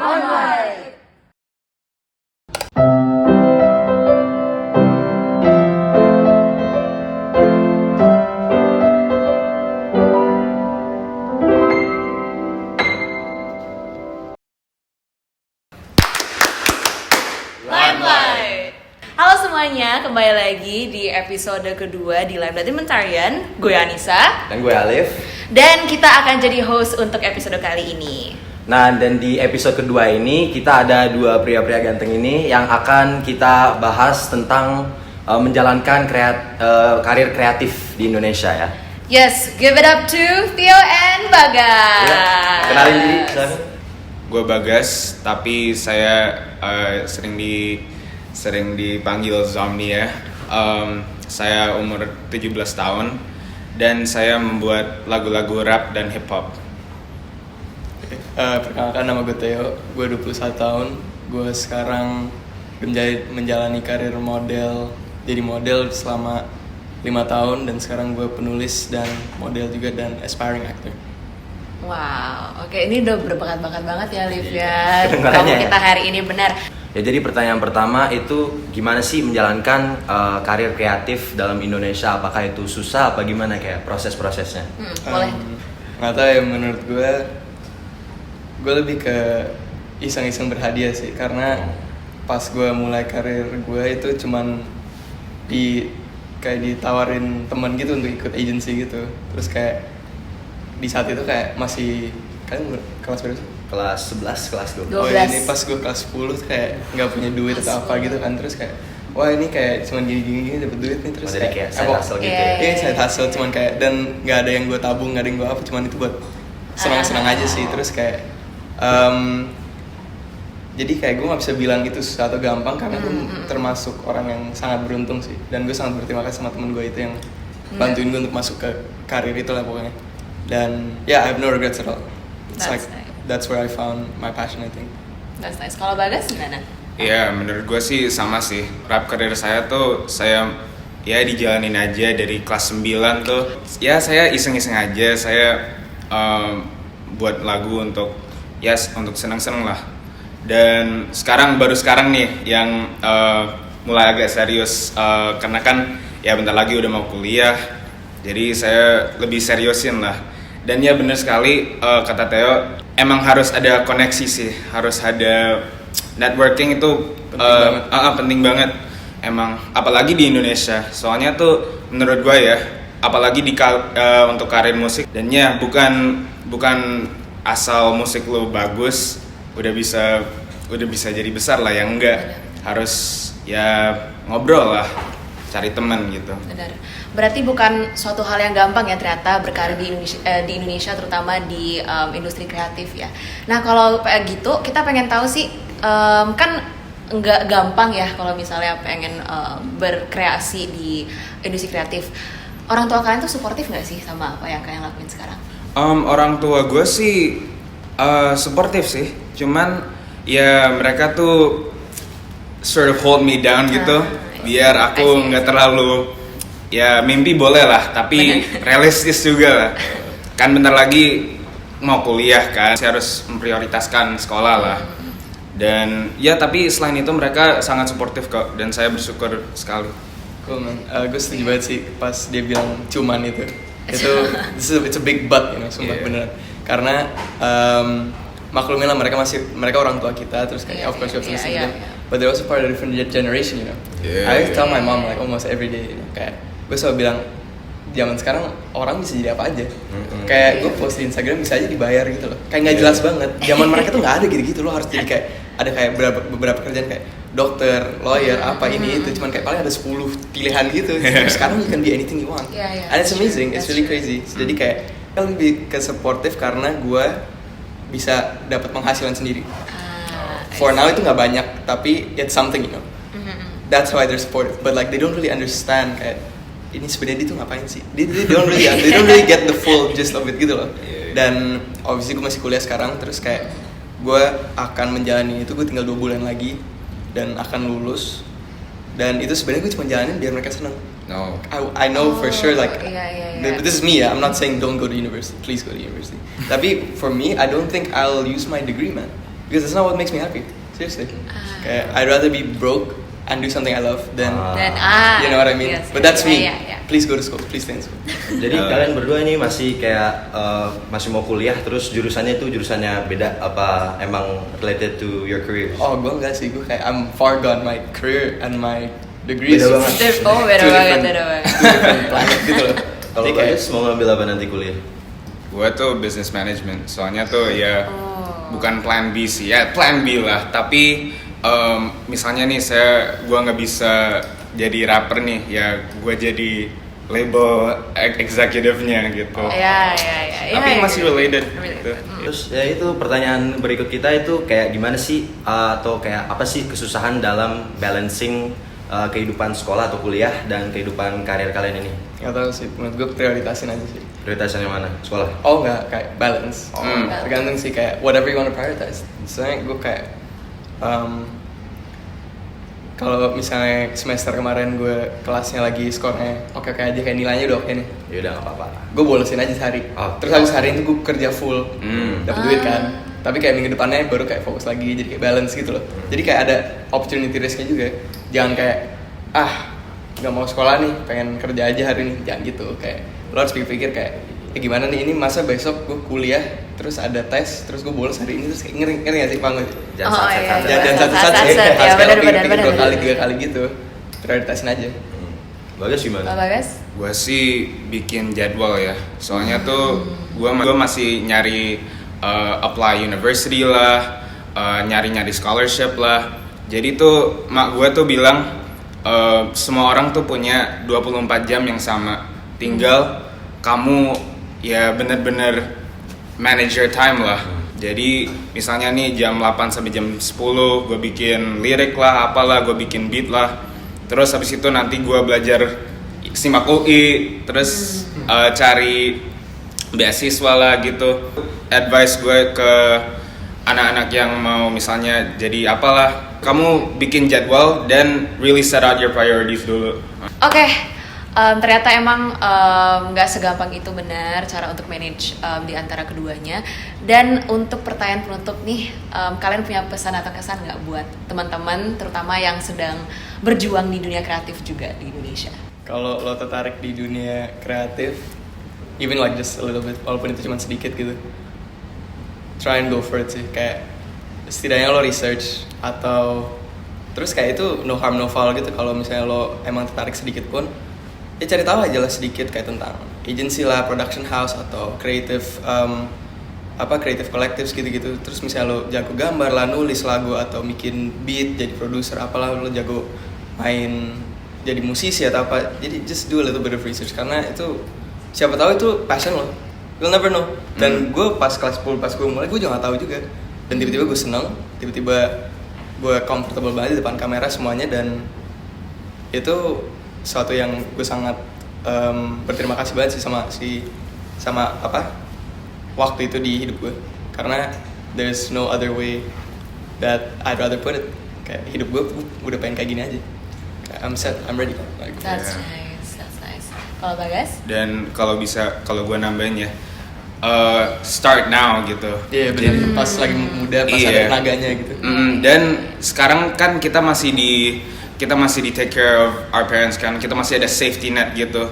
Limelight. Halo semuanya, kembali lagi di episode kedua di Limelight Mentarian. Gue Anissa Dan gue Alif. dan kita akan jadi host untuk episode kali ini. Nah, dan di episode kedua ini kita ada dua pria-pria ganteng ini yang akan kita bahas tentang menjalankan karir kreatif di Indonesia ya. Yes, give it up to Theo and Bagas. Ya, kenalin diri, silakan. Gue Bagas, tapi saya sering dipanggil Zomni ya. Saya umur 17 tahun dan saya membuat lagu-lagu rap dan hip hop. Perkenalkan, nama gue Theo, gue 21 tahun. Gue sekarang menjalani karir jadi model selama 5 tahun. Dan sekarang gue penulis dan model juga dan aspiring actor. Wow, oke, ini udah berbakat-bakat banget ya Liv ya. Kedengarannya Kamu ya. kita hari ini benar. Ya, jadi pertanyaan pertama itu gimana sih menjalankan karir kreatif dalam Indonesia? Apakah itu susah apa gimana kayak proses-prosesnya? Boleh. Nggak tahu ya, menurut gue lebih ke iseng-iseng berhadiah sih. Karena pas gue mulai karir gue itu cuman kayak ditawarin teman gitu untuk ikut agency gitu. Terus kayak di saat itu kayak masih, kalian kelas berapa sih? Kelas 11, kelas 12. Oh ya, ini pas gue kelas 10 tuh kayak nggak punya duit atau apa gitu kan. Terus kayak, wah ini kayak cuman gini-gini dapet duit nih. Terus Jadi kayak side hustle gitu Iya. ya. Iya, side hustle cuman kayak, dan nggak ada yang gue tabung, nggak ada yang gue apa, cuman itu buat senang-senang aja sih. Terus kayak jadi kayak gue nggak bisa bilang itu sesuatu gampang karena gue termasuk orang yang sangat beruntung sih. Dan gue sangat berterima kasih sama temen gue itu yang bantuin gue untuk masuk ke karir itu lah pokoknya. Dan I have no regrets at all. It's That's like nice. that's where I found my passion, I think. That's nice. Kalau Bagas gimana? Ya, menurut gue sih sama sih. Rap karir saya tuh saya dijalanin aja dari kelas 9 tuh. Ya saya iseng-iseng aja. Saya buat lagu untuk senang-senang lah. Dan baru sekarang nih yang mulai agak serius karena kan ya bentar lagi udah mau kuliah. Jadi saya lebih seriusin lah. Dan ya benar sekali kata Theo, emang harus ada koneksi sih, harus ada networking itu penting banget. Emang apalagi di Indonesia. Soalnya tuh menurut gue ya, apalagi untuk karir musik, dan ya bukan asal musik lo bagus udah bisa jadi besar lah, yang enggak. Harus ya ngobrol lah, cari teman gitu. Benar. Berarti bukan suatu hal yang gampang ya ternyata berkarir di Indonesia terutama di industri kreatif ya. Nah kalau gitu kita pengen tahu sih, kan nggak gampang ya kalau misalnya pengen berkreasi di industri kreatif. Orang tua kalian tuh suportif nggak sih sama apa yang kalian lakuin sekarang? Orang tua gue sih suportif sih, cuman ya mereka tuh sort of hold me down gitu, biar aku nggak terlalu, ya mimpi boleh lah, tapi realistis juga lah. Kan bentar lagi mau kuliah kan, saya harus memprioritaskan sekolah lah. Dan ya tapi selain itu mereka sangat suportif kok, dan saya bersyukur sekali. Cool man, gue setuju banget sih pas dia bilang cuman itu it's a big but, sumpah beneran. Karena maklumin lah mereka orang tua kita, terus kayak of course you have to listen to them, but they're also part of a different generation, Yeah. I tell my mom like almost every day, kayak gue selalu bilang zaman sekarang orang bisa jadi apa aja. Kayak gue post di Instagram bisa aja dibayar gitu loh, kayak nggak jelas banget. Zaman mereka tuh nggak ada gitu-gitu, lo harus jadi kayak ada kayak beberapa kerjaan kayak dokter, lawyer, apa ini itu, cuman kayak paling ada 10 pilihan gitu. Terus sekarang you can be anything you want, and it's amazing, it's really crazy. Jadi kayak lebih ke supportive karena gue bisa dapat penghasilan sendiri. For now itu nggak banyak, tapi it's something, That's why they're supportive. But like they don't really understand kayak ini sebenarnya dia tuh ngapain sih? They don't really get the full gist of it gitu loh. Dan obviously gue masih kuliah sekarang, terus kayak gue akan menjalani itu, gue tinggal 2 bulan lagi dan akan lulus. Dan itu sebenarnya gue cuma jalanin biar mereka seneng. No. I know for sure like yeah. this is me ya. I'm not saying don't go to university, please go to university. Tapi for me, I don't think I'll use my degree, man. because it's not what makes me happy. Seriously. Kayak I'd rather be broke and do something I love than Dan you know what I mean. yes, But that's me. yeah. Please go to school. Please stay in school. Jadi kalian berdua ini masih kayak masih mau kuliah, terus jurusannya itu jurusannya beda apa emang related to your career? Oh, gue enggak sih. Gue kayak I'm far gone. My career and my degrees. Beda banget. Oh, beda Two banget, different- beda banget. two different planet gitu loh. Kalau Jadi kayak Bagus mau ngambil apa nanti kuliah? Gue tuh business management, soalnya tuh ya bukan plan B sih, ya plan B lah. Tapi misalnya nih gue nggak bisa jadi rapper nih, ya gue jadi label executive-nya gitu. Ya. Tapi masih related. Related. Gitu. Terus ya itu pertanyaan berikut kita itu kayak gimana sih atau kayak apa sih kesusahan dalam balancing kehidupan sekolah atau kuliah dan kehidupan karir kalian ini? nggak tahu sih. Menurut gue prioritasin aja sih. Prioritasnya mana? Sekolah? Oh nggak, kayak balance. Balance. Tergantung sih kayak whatever you want to prioritize. Soalnya gue kayak kalau misalnya semester kemarin gue kelasnya lagi skornya oke aja, kayak nilainya udah oke nih, Ya udah nggak apa-apa. gue bolesin aja sehari. Oh. Terus habis hari itu gue kerja full, dapat duit kan. Tapi kayak minggu depannya baru kayak fokus lagi, jadi kayak balance gitu loh. Jadi kayak ada opportunity risk-nya juga. Jangan kayak nggak mau sekolah nih, pengen kerja aja hari ini. Jangan gitu. Kayak lo harus pikir-pikir kayak gimana nih, ini masa besok gue kuliah terus ada tes, terus gue bolos hari ini, terus kayak ngeri gak sih, paham gak sih? Jangan Oh, satset, iya, satset. iya. Jangan satu-satu Satset, ya, ya, harus kayak benar, lo pikir-pikir benar, 2 kali benar. 3 kali gitu. Prioritasin aja. Bagus gimana? Kalau Bagas? Gue sih bikin jadwal ya, soalnya tuh gue masih nyari apply university lah, nyari scholarship lah. Jadi tuh mak gue tuh bilang semua orang tuh punya 24 jam yang sama, tinggal kamu ya bener-bener manage your time lah. Jadi misalnya nih jam 8 sampai jam 10 gue bikin lirik lah, apalah, gue bikin beat lah. Terus habis itu nanti gue belajar simak UI, terus cari beasiswa lah gitu. Advice gue ke anak-anak yang mau misalnya jadi apalah, kamu bikin jadwal dan really set out your priorities dulu. Oke, ternyata emang nggak segampang itu benar cara untuk manage di antara keduanya. Dan untuk pertanyaan penutup nih, kalian punya pesan atau kesan nggak buat teman-teman, terutama yang sedang berjuang di dunia kreatif juga di Indonesia? Kalau lo tertarik di dunia kreatif, even like just a little bit, walaupun itu cuma sedikit gitu, try and go for it sih. Kayak setidaknya lo research atau terus kayak itu no harm no foul gitu. Kalau misalnya lo emang tertarik sedikit pun, ya cari tahu aja lah sedikit kayak tentang agency lah, production house atau creative creative collectives gitu-gitu. Terus misalnya lo jago gambar lah, nulis lagu atau bikin beat, jadi produser apalah, lo jago main jadi musisi atau apa. Jadi just do a little bit of research, karena itu siapa tahu itu passion lo. You'll never know. Dan gue pas kelas 10 pas gue mulai, gue juga gak tahu juga. Dan tiba-tiba gue seneng, tiba-tiba gue comfortable banget di depan kamera semuanya. Dan itu sesuatu yang gue sangat berterima kasih banget sih sama waktu itu di hidup gue. Karena there's no other way that I'd rather put it. Kayak hidup gue udah pengen kayak gini aja. Kayak I'm set, I'm ready. Like, That's nice. Kalau Bagas? Dan kalau gue nambahin ya, start now gitu. iya bener, pas lagi muda, pas ada tenaganya gitu. Dan sekarang kan kita masih di take care of our parents kan, kita masih ada safety net gitu.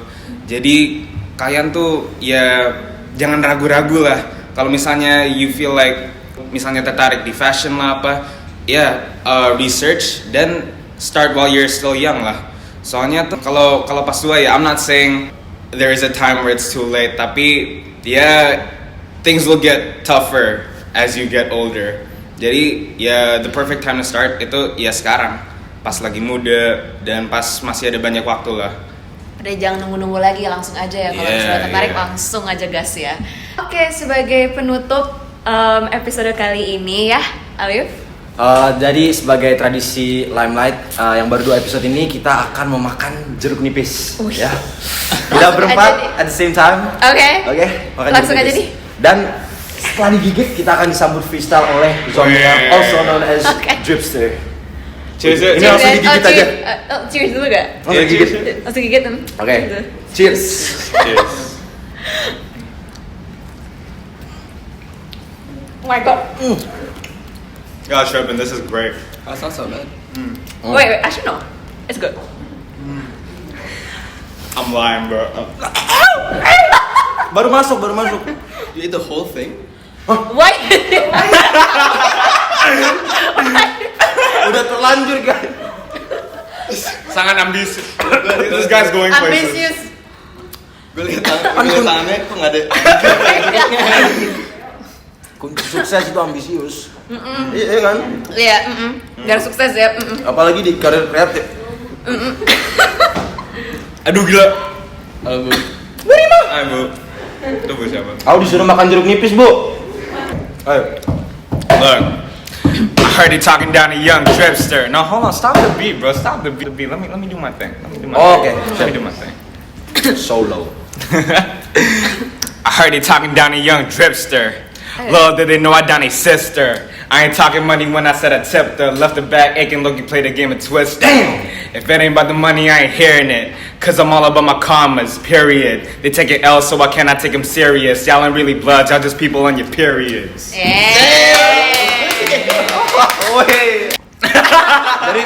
Jadi kalian tuh ya jangan ragu-ragu lah. Kalau misalnya you feel like misalnya tertarik di fashion lah apa, research dan start while you're still young lah. Soalnya tuh kalau pas tua ya, I'm not saying there is a time where it's too late, tapi things will get tougher as you get older. Jadi the perfect time to start itu sekarang, pas lagi muda dan pas masih ada banyak waktu lah. Udah jangan nunggu-nunggu lagi, langsung aja ya. Kalau misalnya tertarik langsung aja gas ya. Oke, sebagai penutup episode kali ini ya, Alif. Jadi sebagai tradisi Limelight yang baru 2 episode ini, kita akan memakan jeruk nipis. Ya. Kita berempat at the same time. Oke. Makan Langsung jeruk aja nipis. nih. Dan setelah digigit, kita akan disambut freestyle oleh Zomina, also known as Dripster. Cheers. Ini langsung digigit aja. Cheers dulu gak? Langsung digigit. Langsung gigit. Oke. Cheers. Cheers. Oh my god. Gosh, Robin, this is great. That's not so bad. Wait, actually no, it's good. I'm lying, bro. Baru masuk. You eat the whole thing? Why? Udah terlanjur guys. Sangat ambisius. This guy's going places. Ambitious. Gue liat tangannya kok nggak ada. Kunci sukses itu ambisius. Iya kan? Iya, biar sukses ya. Apalagi di karir kreatif. Aduh gila. Halo Bu. Ayo Bu. Itu Bu siapa? Aku disuruh makan jeruk nipis, Bu. Ayo. Look. I heard he talking down a young dripster. No, hold on. Stop the beat, bro. Stop the beat. Let me do my thing. Okay. Let me do my thing. Solo. I heard he talking down a young dripster. Little did they know I down a sister. I ain't talking money when I said I tipped her. Left her back aching, look, you played a game of twist. Damn! If it ain't about the money, I ain't hearing it. Cause I'm all about my commas, period. They take it L, so why can't I take them serious? Y'all ain't really bloods, y'all just people on your periods. Jadi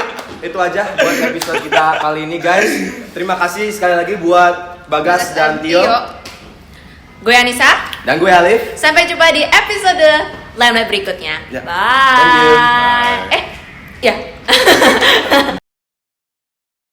itu aja buat episode kita kali ini guys. Terima kasih sekali lagi buat Bagas dan Tio. Gue Anissa. Dan gue Alif. Sampai jumpa di episode Limelight berikutnya. Ya. Bye. Thank you. Ya.